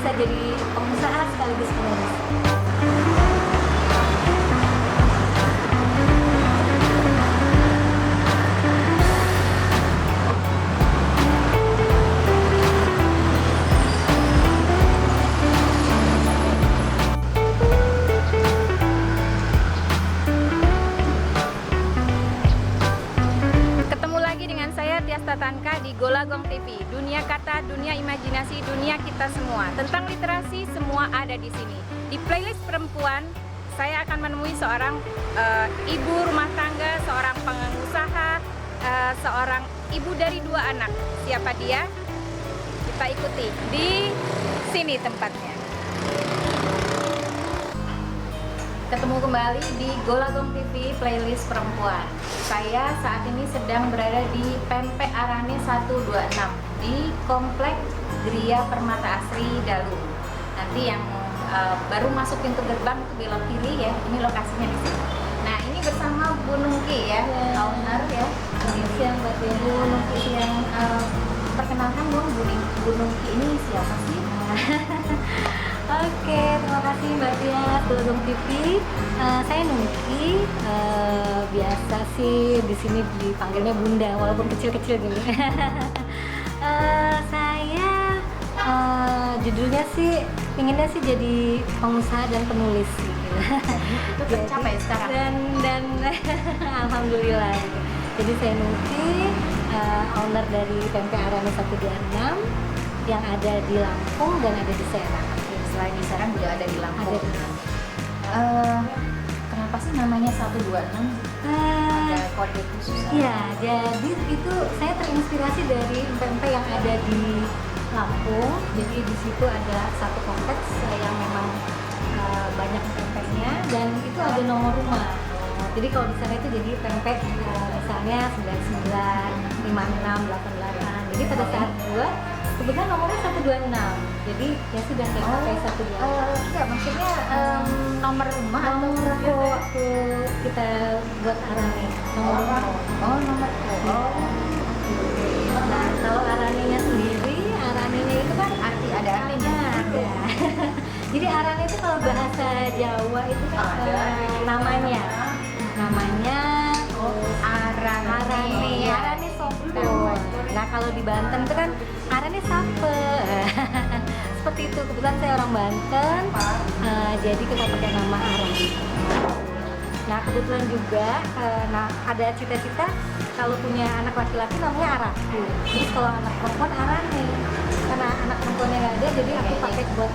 bisa jadi pengusaha sekaligus penulis. Ketemu lagi dengan saya Tias Tatanka di Golagong TV. Dunia kata, dunia imajinasi, dunia kita semua. Tentang literasi semua ada di sini. Di playlist perempuan, saya akan menemui seorang ibu rumah tangga, seorang pengusaha, seorang ibu dari 2 anak. Siapa dia? Kita ikuti. Di sini tempatnya. Ketemu kembali di Golagong TV playlist perempuan. Saya saat ini sedang berada di Pempek Arane 126 di Komplek Gria Permata Asri Dalu. Nanti yang baru masuk pintu gerbang itu belok kiri ya. Ini lokasinya di sini. Nah, ini bersama Bu Nungki ya, owner ya. Yang buat Bu Nungki yang perkenalkan dong Bu Nungki ini siapa sih? Oke, terima kasih Mbak Tia, Golagong TV. Saya Nungki, biasa sih di sini dipanggilnya Bunda, walaupun kecil-kecil gini. Saya judulnya sih, pinginnya sih jadi pengusaha dan penulis. Gitu. Itu tercapai sekarang. Dan alhamdulillah. Gitu. Jadi saya Nungki, owner dari Pempek Arane 126 yang ada di Lampung dan ada di Serang. Selain di Serang juga ada di Lampung. Ada di Lampung. Kenapa sih namanya 126? Ada kode khusus? Iya, jadi itu saya terinspirasi dari pempek yang ada di Lampung. Jadi di situ ada satu kompleks yang memang banyak pempeknya dan itu ada nomor rumah. Jadi kalau di sana itu jadi pempek misalnya 99, 56, 88. Jadi pada saat buat kebetulan nomornya 126. Jadi ya sudah saya pakai 126. Enggak, maksudnya nomor rumah atau Waktu kita buat Arane nomor rumah. Oh, nomor. Oh. Nah, kalau Aranenya sendiri, Aranenya itu kan Ada artinya. ada. Jadi Arane itu kalau bahasa Jawa itu kan namanya Arane. Arane Sopo. Nah, kalau di Banten itu kan Arane Sape. Seperti itu. Kebetulan saya orang Banten, jadi kita pakai nama Arane. Nah, kebetulan juga ada cita-cita kalau punya anak laki-laki namanya Araku. Terus kalau anak perempuan Arane. Karena anak perempuannya nggak ada, jadi aku pakai buat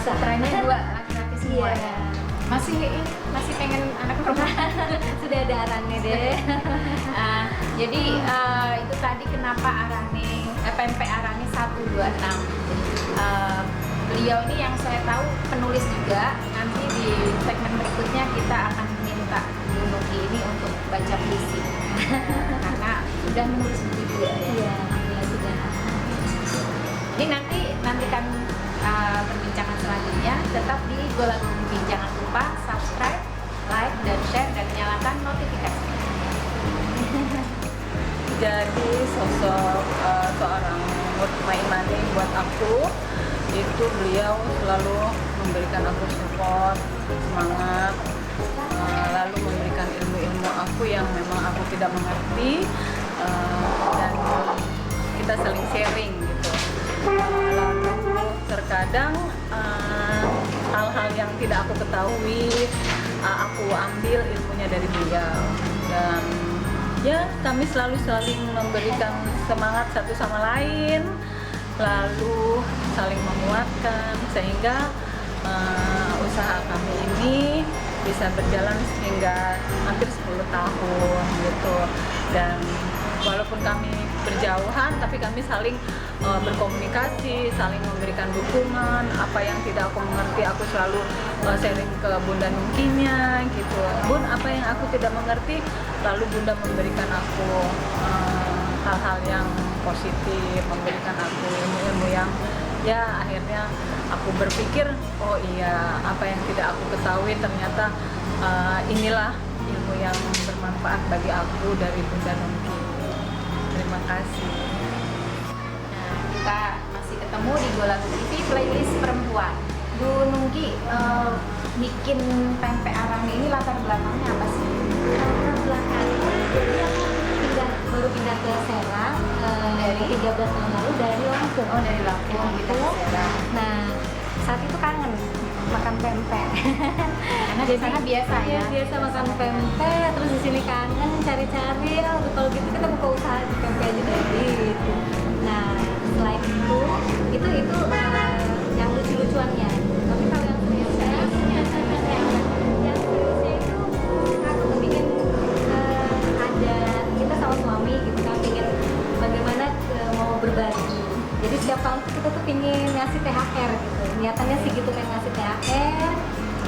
Putranya 2 laki-laki semua. Iya. Masih pengen anak perempuan. Sudah ada Arane deh. Jadi itu tadi kenapa Pempek Arane 126. Beliau ini yang saya tahu penulis juga. Nanti di segmen berikutnya kita akan minta Bu Nungki ini untuk baca puisi. Karena sudah menulis buku juga ya. Iya, ya sudah. Ini nantikan perbincangan selanjutnya tetap di Golagong TV. Jangan lupa subscribe, like, dan share, dan nyalakan notifikasi. Jadi sosok seorang Mutma Imani buat aku itu beliau selalu memberikan aku support, semangat, lalu memberikan ilmu-ilmu aku yang memang aku tidak mengerti, dan kita saling sharing gitu. Lalu terkadang hal-hal yang tidak aku ketahui aku ambil ilmunya dari beliau, dan ya kami selalu saling memberikan semangat satu sama lain, lalu saling menguatkan sehingga usaha kami ini bisa berjalan hingga hampir 10 tahun gitu. Dan walaupun kami berjauhan, tapi kami saling berkomunikasi, saling memberikan dukungan. Apa yang tidak aku mengerti, aku selalu sharing ke Bunda Nungkinya gitu. Bun, apa yang aku tidak mengerti, lalu Bunda memberikan aku hal-hal yang positif, memberikan aku ilmu-ilmu yang ya akhirnya aku berpikir, oh iya, apa yang tidak aku ketahui ternyata inilah ilmu yang bermanfaat bagi aku dari Bunda Nungki. Terima kasih. Nah, kita masih ketemu di Golagong TV playlist perempuan. Bu Nungki, bikin pempek arang ini latar belakangnya apa sih? Latar belakangnya, jadi aku baru pindah ke Serang dari 13 tahun lalu dari Lampung. Oh, dari Lampung kita ke Serang. Nah, saat itu kangen makan pempek. Karena di sana biasa Iya, ya. biasa makan pempek, terus di sini kangen cari-cari, oh, kalau gitu kita buka usaha di pempek aja deh gitu. Nah, selain itu yang lucu-lucuannya. Tapi kalau yang seriusnya, yang seriusnya itu aku tuh bikin ada kita sama suami gitu kan, pingin bagaimana mau berbagi. Jadi setiap tahun kita tuh pingin ngasih THR gitu. Niatannya sih gitu, pengen ngasih THR.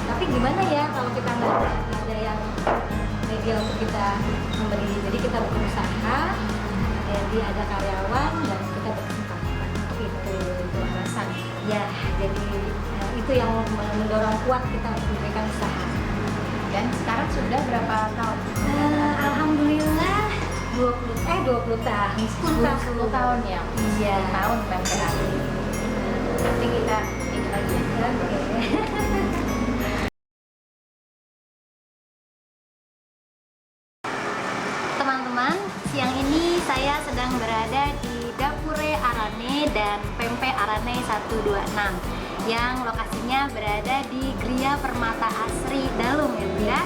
Tapi gimana ya kalau kita nggak ada yang media untuk kita memberi. Jadi kita berusaha, jadi ada karyawan dan kita berkesempatan. Itu alasan. Ya, jadi itu yang mendorong kuat kita untuk memberikan usaha. Dan sekarang sudah berapa tahun? Alhamdulillah 20 tahun, 10 tahun ya. Iya. 10 tahun pempek arang. Nanti kita ini lagi ya. Teman-teman, siang ini saya sedang berada di Dapure Arane dan Pempek Arane 126 yang lokasinya berada di Gria Permata Asri Dalung ya Bu ya.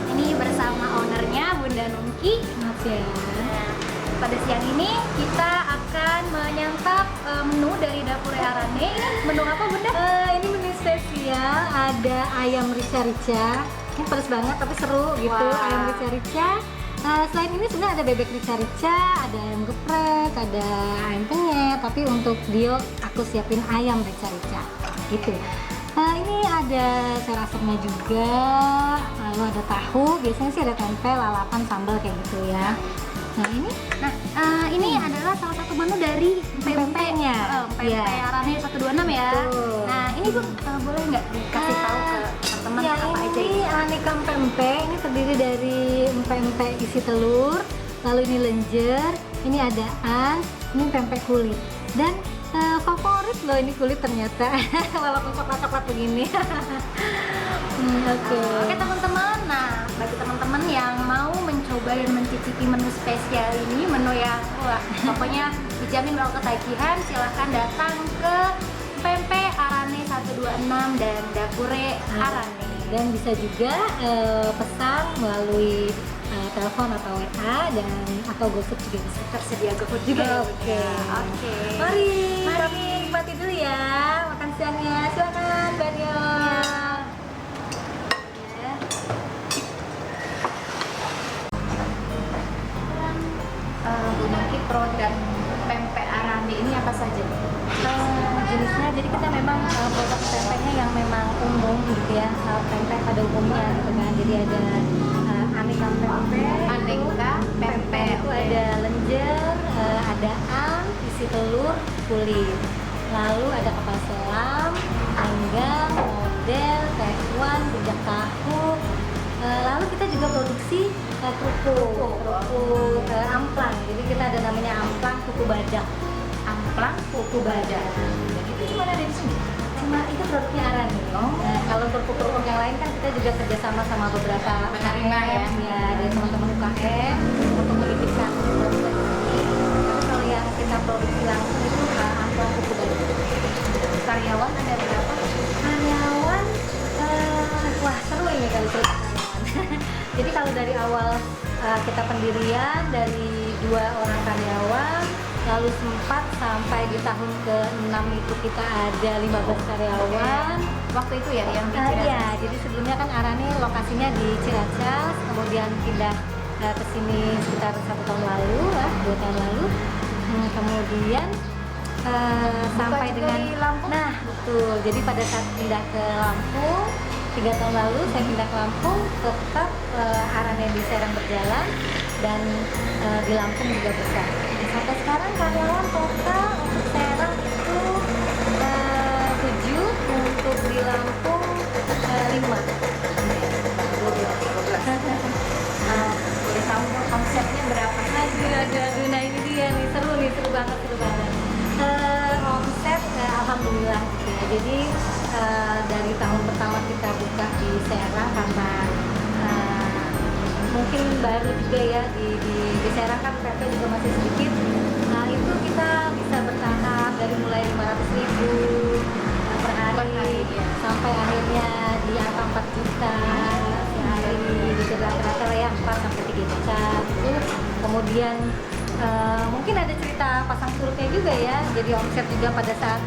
Ini bersama ownernya Bunda Nungki. Maaf ya. Nah, pada siang ini kita akan menyantap menu dari Dapure Arane. Ini menu apa Bunda? Ini menu spesial, ada ayam rica-rica. Ini pedas banget tapi seru gitu. Wah. Ayam rica-rica. Selain ini sebenarnya ada bebek rica-rica, ada ayam geprek, ada ayam penyet. Tapi untuk Dio aku siapin ayam rica-rica gitu. Ini ada sayur asemnya juga, lalu ada tahu. Biasanya sih ada tempe, lalapan, sambal kayak gitu ya. Nah ini adalah salah satu menu dari pempeknya. Pempek Arane 126 ya. Betul. Nah, ini Bu boleh nggak dikasih tahu ke teman-teman Yang apa aja ini aneka pempek, ini terdiri dari pempek isi telur, lalu ini lenjer, ini ada ans, ini pempek kulit. Dan favorit loh ini kulit ternyata, walaupun coklat-coklat begini. Oke. Oke teman-teman, nah bagi teman-teman yang mau mencoba dan mencicipi menu spesial ini, menu yang wah, pokoknya dijamin bakal ketagihan, silahkan datang ke Pempek Arane 126 dan Dapure Arane. Dan bisa juga pesan melalui telepon atau WA dan atau GoFood juga bisa. Tersedia GoFood juga ya, Bunda? Oke. Oke. Mari, Mari. kami nikmati dulu ya makan siangnya. Silakan, Banyo. Bu Nungki, produk pempek Arane ini apa saja Bu? Jenisnya, jadi kita memang produk pempeknya yang memang umum gitu ya, pempek pada umumnya gitu kan. Jadi ada aneka pempek. Aneka pempek, Itu ada lenjer, ada am, isi telur, kulit. Lalu ada kapal selam, panggang, model, tekwan, rujak tahu. Lalu kita juga produksi kerupuk amplang. Jadi kita ada namanya amplang kuku badak. Amplang kuku badak. Dan itu cuma ada di sini. Cuma itu produknya Arane. Nah, kalau kerupuk-kerupuk yang lain kan kita juga kerjasama sama beberapa Penerima ya. dari teman-teman UKM untuk menitipkan produk ini. Tapi kalau yang kita produksi langsung itu amplang kuku badak. Karyawan ada berapa? Karyawan, wah seru ini kalau cerita karyawan. Jadi kalau dari awal kita pendirian dari 2 orang karyawan, lalu sempat sampai di tahun ke-6 itu kita ada 15 karyawan. Waktu itu ya yang di Ciracas? Iya, jadi sebelumnya kan Arane lokasinya di Ciracas, kemudian pindah ke sini sekitar 1 tahun lalu, 2 tahun lalu. Kemudian sampai juga dengan di Lampung? Nah, betul. Jadi pada saat pindah ke Lampung 3 tahun lalu saya pindah ke Lampung, tetap Arane di Serang berjalan dan di Lampung juga besar. Sampai sekarang karyawan total untuk Serang itu 7, untuk di Lampung 5. Boleh tahu dong konsepnya berapa? Aduh, nah ini dia nih, seru banget. Omset alhamdulillah gitu ya. Jadi dari tahun pertama kita buka di Serang karena mungkin baru juga ya di Serang kan PP juga masih sedikit. Nah itu kita bisa bertahap dari mulai 500.000 per hari sampai akhirnya di angka 4 juta sehari, gitu rata-rata lah ya 4 sampai 3 juta gitu. Kemudian mungkin ada cerita pasang surutnya juga ya, jadi omset juga pada saat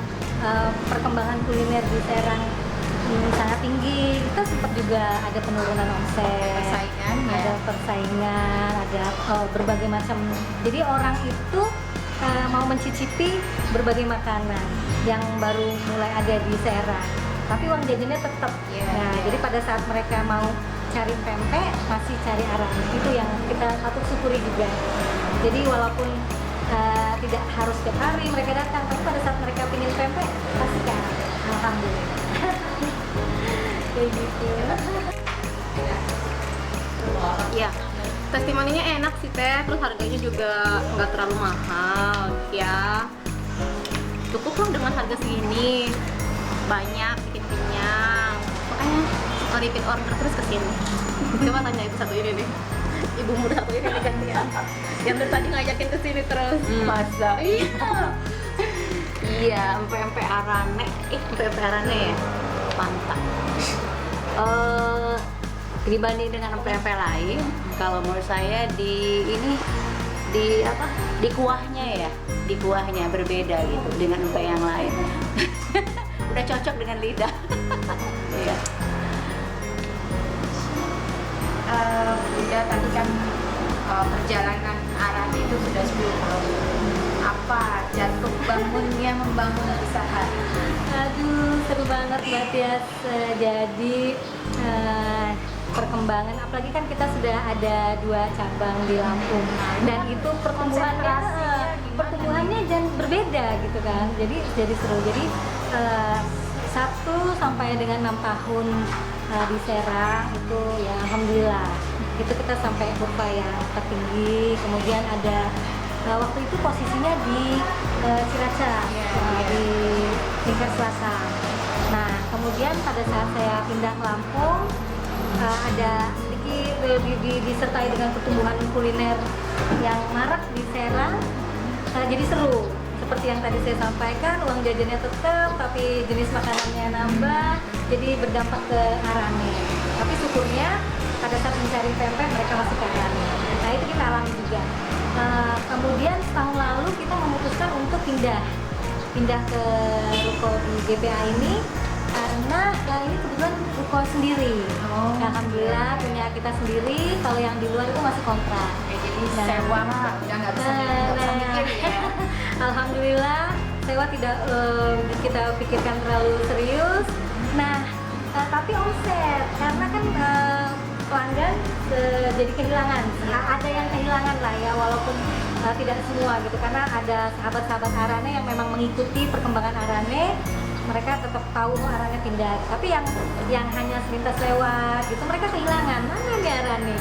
perkembangan kuliner di Serang sangat tinggi, kita sempat juga ada penurunan omset, Persaingan ya. ada persaingan, ada berbagai macam. Jadi orang itu mau mencicipi berbagai makanan yang baru mulai ada di Serang, tapi uang jajannya tetap. Jadi pada saat mereka mau cari pempek masih cari arang, itu yang kita patut syukuri juga. Jadi walaupun tidak harus setiap hari mereka datang, tapi pada saat mereka pingin pempek pasti kan, alhamdulillah. Kayak gitu. Iya, testimoninya enak sih Teh, terus harganya juga nggak terlalu mahal ya. Cukup loh dengan harga segini, banyak, bikin kenyang. Makanya suka repeat order terus kesini. Coba tanya ibu satu ini nih, ibu muda satu ini nih gantian, yang dari tadi ngajakin kesini terus. Masa? Iya, empe-empe arane, empe-empe arane ya, mantap. Dibanding dengan empe-empe lain, kalau menurut saya di kuahnya ya, di kuahnya berbeda gitu dengan empe yang lain. Udah cocok dengan lidah. Iya. Bunda tadi kan perjalanan arahnya itu sudah 10 tahun. Apa jatuh bangunnya membangun usaha? Aduh, seru banget Mbak Tias. Jadi perkembangan, apalagi kan kita sudah ada 2 cabang di Lampung, dan itu pertumbuhannya dan berbeda gitu kan. Jadi seru. Jadi 1 sampai dengan 6 tahun di Serang itu ya alhamdulillah itu kita sampai kurva yang tertinggi. Kemudian ada waktu itu posisinya di Cilacap, di tingkat selatan. Nah kemudian pada saat saya pindah ke Lampung, ada sedikit disertai dengan pertumbuhan kuliner yang marak di Serang, jadi seru. Seperti yang tadi saya sampaikan, uang jajannya tetap, tapi jenis makanannya nambah, jadi berdampak ke arane. Tapi syukurnya pada saat mencari pempek mereka masuk ke arane. Nah itu kita alami juga. Kemudian tahun lalu kita memutuskan untuk pindah ke ruko di GPA ini karena ini kebetulan ruko sendiri. Alhamdulillah punya kita sendiri. Kalau yang di luar itu masih kontrak. Jadi sewa udah nggak bisa mikir ya. Alhamdulillah sewa tidak kita pikirkan terlalu serius. Nah tapi omset karena kan pelanggan jadi kehilangan. Ada yang kehilangan lah ya, walaupun tidak semua gitu, karena ada sahabat-sahabat arane yang memang mengikuti perkembangan arane, mereka tetap tahu arane pindah. Tapi yang hanya selintas lewat gitu mereka kehilangan, mana nih arane.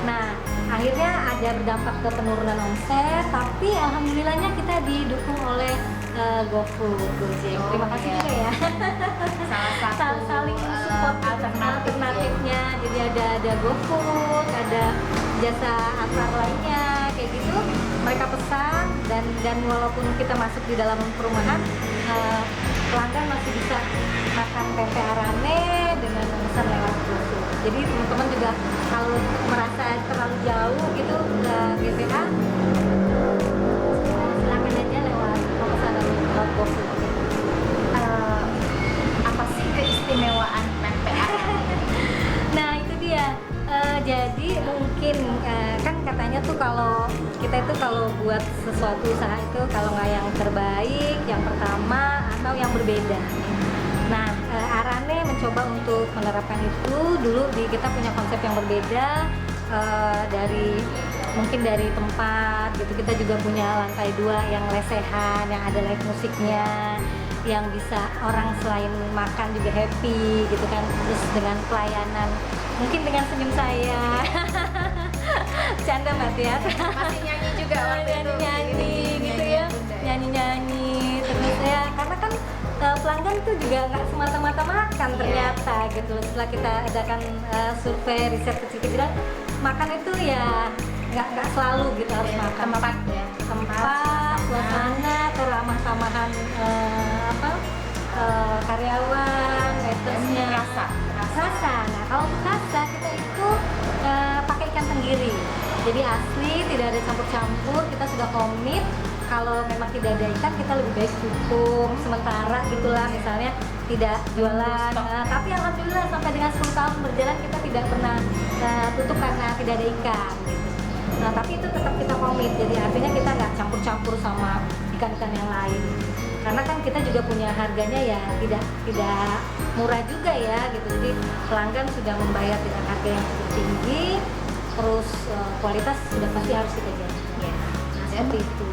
Nah akhirnya ada berdampak ke penurunan omset, tapi alhamdulillahnya kita didukung oleh GoFood, Gojek. Terima kasih juga ya. Saling support alternatifnya. Jadi ada GoFood, ada jasa antar lainnya kayak gitu. Mereka pesan dan walaupun kita masuk di dalam perumahan, pelanggan masih bisa makan pempek arane dengan memesan lewat GoFood. Jadi teman-teman juga kalau merasa terlalu jauh gitu ke GPA, silakan aja lewat pemesanan lewat GoFood. Apa sih keistimewaan pempek arane? Nah itu dia. Jadi mungkin kan katanya tuh kalau kita itu kalau buat sesuatu usaha itu kalau nggak yang terbaik, yang pertama atau yang berbeda. Nah Arane mencoba untuk menerapkan itu. Dulu kita punya konsep yang berbeda, mungkin dari tempat gitu. Kita juga punya lantai 2 yang lesehan, yang ada live musiknya, yang bisa orang selain makan juga happy gitu kan. Terus dengan pelayanan, mungkin dengan senyum saya. Canda Mbak Tias. Masih nyanyi juga waktu itu. Nyanyi gitu ya, nyanyi terus ya, karena kan pelanggan itu juga nggak semata-mata makan ternyata gitu. Setelah kita adakan survei riset kecil-kecilan, makan itu ya nggak selalu gitu harus makan. Tempat ya. Tempat, suasana, keramahan karyawan, etosnya. Rasa. Nah kalau untuk rasa kita itu pakai ikan tenggiri. Jadi asli, tidak ada campur-campur. Kita sudah komit. Kalau memang tidak ada ikan, kita lebih baik tutup sementara gitulah, misalnya tidak jualan. Tapi alhamdulillah sampai dengan 10 tahun berjalan kita tidak pernah tutup karena tidak ada ikan gitu. Nah tapi itu tetap kita komit. Jadi artinya kita nggak campur-campur sama ikan-ikan yang lain. Karena kan kita juga punya harganya ya tidak murah juga ya gitu. Jadi pelanggan sudah membayar dengan harga yang cukup tinggi, terus kualitas sudah pasti harus kita jaga. Nah seperti itu.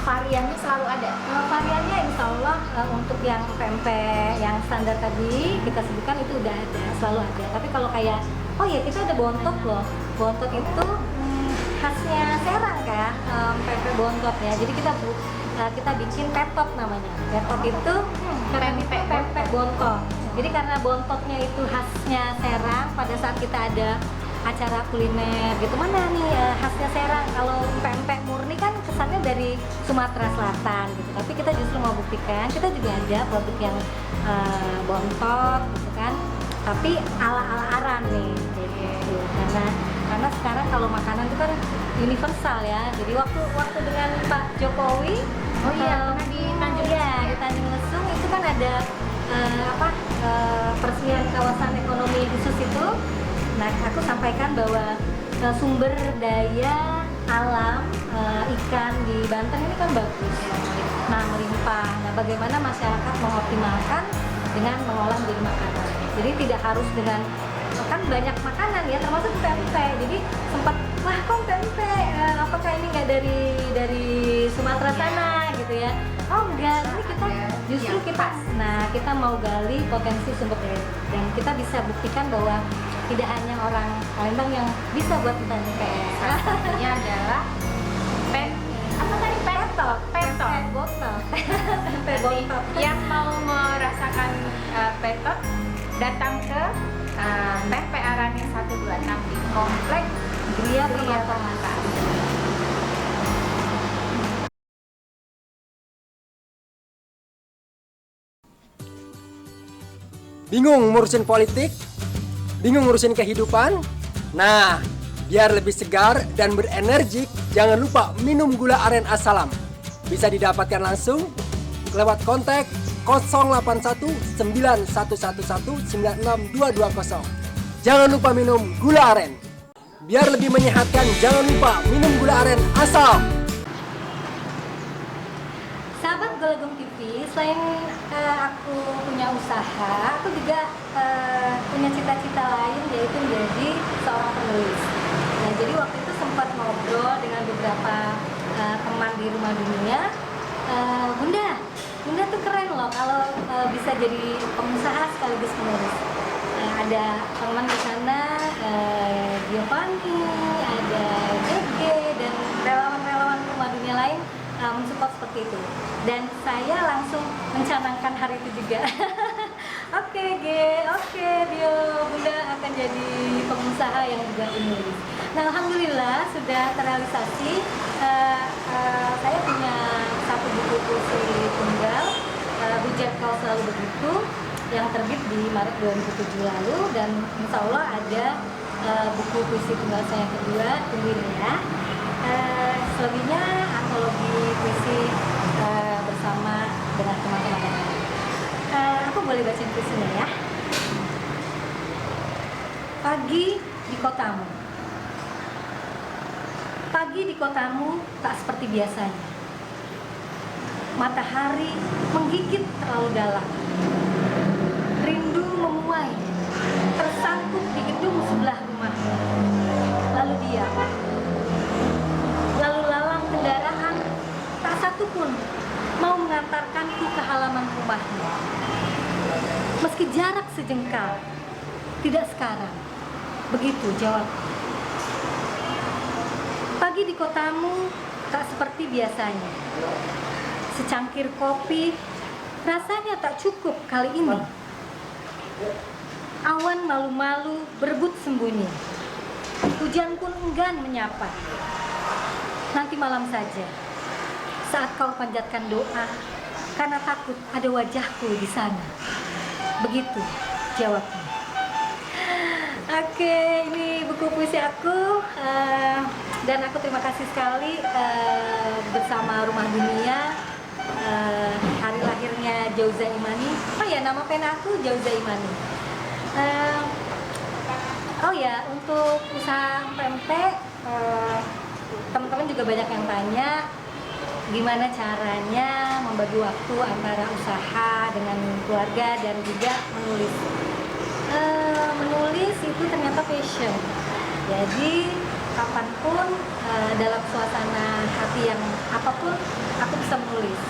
Variannya selalu ada. Variannya insya Allah untuk yang pempek yang standar tadi kita sebutkan itu udah ada, selalu ada. Tapi kalau kayak oh ya kita ada bontot loh. Bontot itu khasnya Serang kan, pempek bontot ya. Jadi kita bikin petot namanya. Petot itu pempek bontot. Jadi karena bontotnya itu khasnya Serang, pada saat kita ada acara kuliner gitu, mana nih khasnya Serang. Kalau pempek murni kan kesannya dari Sumatera Selatan gitu. Tapi kita justru mau buktikan kita juga ada produk yang bontot gitu kan. Tapi ala Aran nih, gitu. Karena sekarang kalau makanan itu kan universal ya. Jadi waktu dengan Pak Jokowi, Pernah di Tanjung di Tanjung Lesung itu kan ada peresmian kawasan ekonomi khusus itu. Nah, aku sampaikan bahwa sumber daya alam ikan di Banten ini kan bagus, melimpah. Nah, bagaimana masyarakat mengoptimalkan dengan mengolah menjadi makanan. Jadi tidak harus dengan kan banyak makanan ya, termasuk pempek. Jadi sempat wah kok pempek, apakah ini nggak dari Sumatera sana gitu ya? Oh enggak, ini kita justru kita mau gali potensi sumber daya dan kita bisa buktikan bahwa tidak hanya orang Palembang yang bisa buat pempek. Satunya adalah Petot. Pempek bontot. Yang mau merasakan petot datang ke Pempek Aran yang 126 di Komplek Gria Permata. Bingung ngurusin politik? Bingung ngurusin kehidupan? Nah, biar lebih segar dan berenergik, jangan lupa minum gula aren Asalam. Bisa didapatkan langsung lewat kontak 081 9111 96220. Jangan lupa minum gula aren. Biar lebih menyehatkan, jangan lupa minum gula aren Asalam. Sahabat Golagong TV, selain aku punya usaha, aku juga punya cita-cita lain, yaitu menjadi seorang penulis. Nah, jadi waktu itu sempat ngobrol dengan beberapa teman di Rumah Dunia. Bunda tuh keren loh kalau bisa jadi pengusaha sekaligus penulis. Ada teman di sana, Giovanni, ada GG, dan relawan-relawan Rumah Dunia lain mensupport seperti itu. Dan saya langsung mencanangkan hari itu juga. Oke, Dio, Bunda akan jadi pengusaha yang juga penulis. Nah, alhamdulillah sudah terrealisasi. Saya punya satu buku puisi tunggal, Hujan Kau Selalu Begitu, yang terbit di Maret 2007 lalu, dan insya Allah ada buku puisi tunggal saya yang kedua, tungguin ya. Selebihnya antologi puisi bersama dengan teman-teman yang lain. Aku boleh bacain puisinya ya. Pagi di kotamu. Pagi di kotamu tak seperti biasanya. Matahari menggigit terlalu dalam. Rindu memuai, tersangkut di gedung sebelah rumah. Lalu diam. Lalu lalang kendaraan, tak satu pun mau mengantarkanku ke halaman rumahmu. Meski jarak sejengkal, tidak sekarang. Begitu jawab. Pagi di kotamu tak seperti biasanya. Secangkir kopi Rasanya tak cukup kali ini. Awan malu-malu berebut sembunyi. Hujan pun enggan menyapa. Nanti malam saja, saat kau panjatkan doa, karena takut ada wajahku di sana. Begitu jawabnya. Oke, ini buku puisi aku. Dan aku terima kasih sekali bersama Rumah Dunia. Hari lahirnya Jauza Imani. Oh ya, nama pena aku Jauza Imani. Oh ya, untuk usaha pempek, teman-teman juga banyak yang tanya gimana caranya membagi waktu antara usaha dengan keluarga dan juga menulis. Menulis itu ternyata passion. Jadi kapanpun dalam suasana hati yang apapun aku bisa menulis.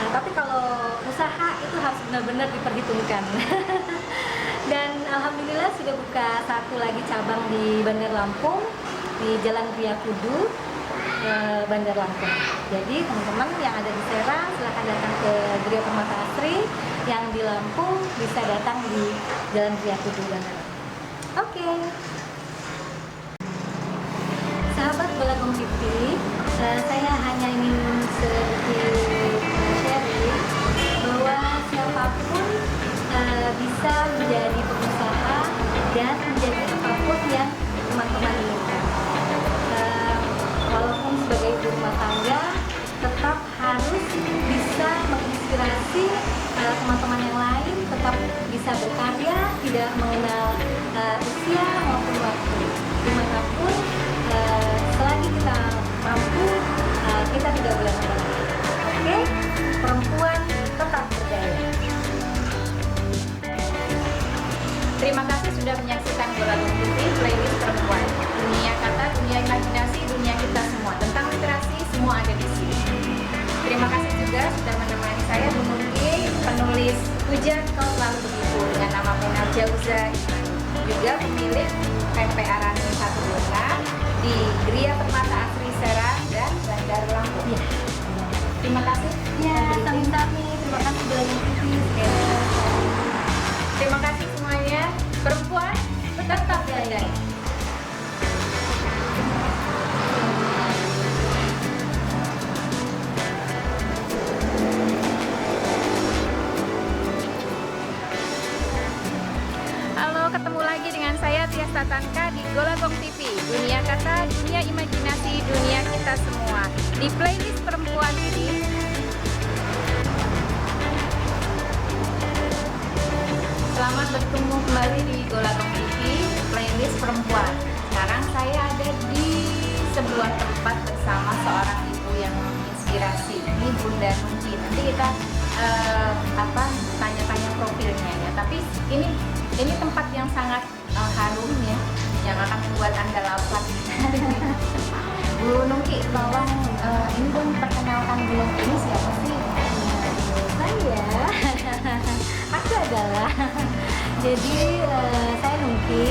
Tapi kalau usaha itu harus benar-benar diperhitungkan. Dan alhamdulillah sudah buka satu lagi cabang di Bandar Lampung, di Jalan Ria Kudu, Bandar Lampung. Jadi teman-teman yang ada di Serang silahkan datang ke Gria Permata Asri, yang di Lampung bisa datang di Jalan Ria Kudu, Bandar Lampung. Oke. Sahabat Golagong TV, saya hanya ingin sedikit sharing bahwa siapapun bisa menjadi pengusaha dan menjadi apapun yang teman-teman inginkan. Walaupun sebagai ibu rumah tangga, tetap harus bisa menginspirasi teman-teman yang lain, tetap bisa berkarya, tidak mengenal usia maupun waktu. Dimanapun, selagi kita mampu, kita tidak boleh menyerah. Oke, perempuan tetap berdaya. Terima kasih sudah menyaksikan Golagong TV, playlist perempuan. Dunia kata, dunia imajinasi, dunia kita semua. Tentang literasi, semua ada di sini. Terima kasih juga sudah menemani saya mengunggih penulis Hujan Kau Selalu Begitu dengan nama pena Jauza Imani. Juga pemilik pempek Arani Satu Bunga di Gria Permata Asri Serang dan Bandar Lampung. Ya. Terima kasih. Ya, sami-sami. Terima kasih Golagong TV. Terima kasih semuanya. Perempuan tetap berdaya. Halo, ketemu lagi dengan saya Tiasta Tanka di Golagong TV. Dunia kata, dunia imajinasi, dunia kita semua. Di playlist perempuan ini, selamat bertemu kembali di Golagong TV, playlist perempuan. Sekarang saya ada di sebuah tempat bersama seorang ibu yang menginspirasi. Ini Bunda Nungki. Nanti kita tanya-tanya profilnya ya. Tapi ini tempat yang sangat harum ya, yang akan membuat Anda lapar. Bu Nungki, tolong ini dong perkenalkan dulu, ini siapa sih? Aku adalah jadi saya Nungki,